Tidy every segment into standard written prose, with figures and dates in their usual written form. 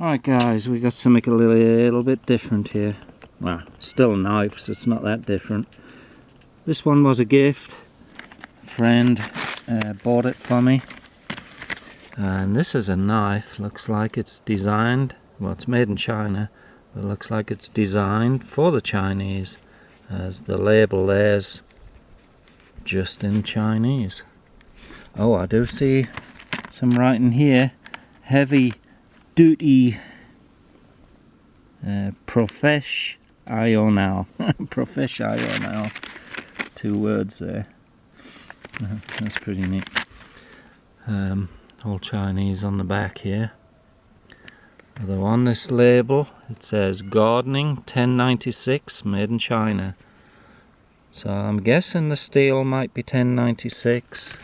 Alright guys, we got something a little bit different here. Well, still knives, it's not that different. This one was a gift. A friend bought it for me. And this is a knife, looks like it's designed, well it's made in China, but it looks like it's designed for the Chinese, as the label there's just in Chinese. Oh, I do see some writing here, heavy duty professional. Professional. 2 words there. That's pretty neat. All Chinese on the back here. Although on this label it says gardening 1096 made in China. So I'm guessing the steel might be 1096.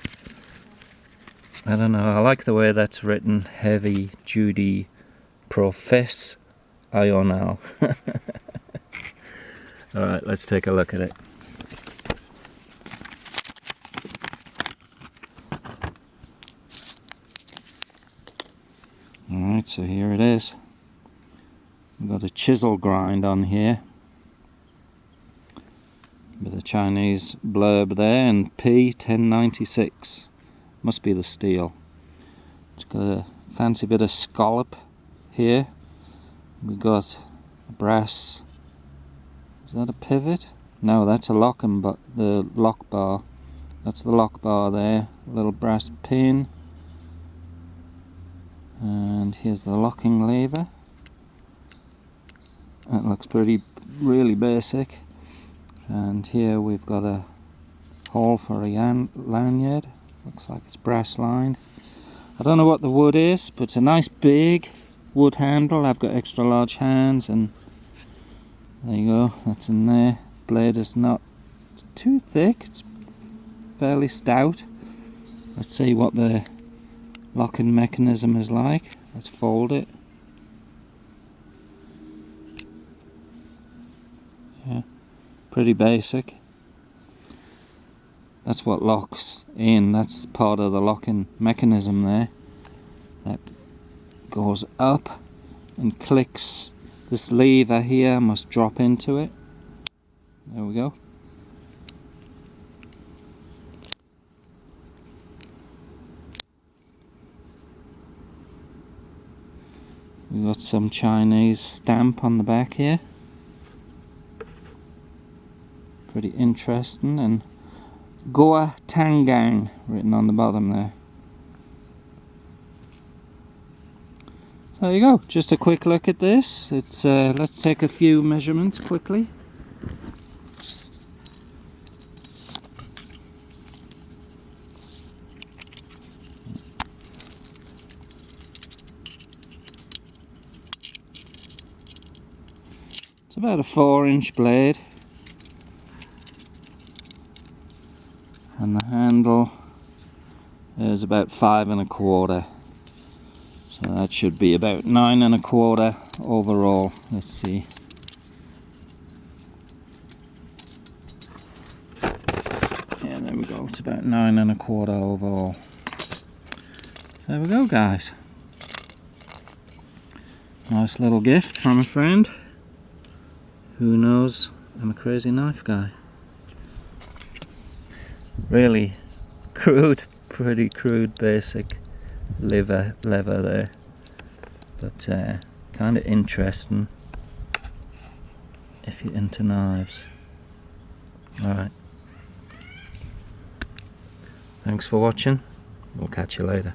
I don't know, I like the way that's written, heavy duty professional. Alright, let's take a look at it. Alright, so here it is. We've got a chisel grind on here with a Chinese blurb there, and P1096. Must be the steel. It's got a fancy bit of scallop here. We got a brass. Is that a pivot? No, that's a lock bar. That's the lock bar there. A little brass pin. And here's the locking lever. That looks really basic. And here we've got a hole for a lanyard. Looks like it's brass lined. I don't know what the wood is, but it's a nice big wood handle. I've got extra large hands, and there you go, that's in there. Blade is not too thick, it's fairly stout. Let's see what the locking mechanism is like. Let's fold it. Yeah, pretty basic. That's what locks in, that's part of the locking mechanism there. That goes up and clicks. This lever here must drop into it. There we go. We've got some Chinese stamp on the back here. Pretty interesting, and Goa Tangang written on the bottom there. So there you go, just a quick look at this. It's let's take a few measurements quickly. It's about a 4-inch blade. And the handle is about 5 1/4. So that should be about 9 1/4 overall. Let's see. Yeah, there we go. It's about 9 1/4 overall. There we go, guys. Nice little gift from a friend. Who knows? I'm a crazy knife guy. Really crude, pretty crude, basic lever there, but kind of interesting if you're into knives. Alright, thanks for watching, we'll catch you later.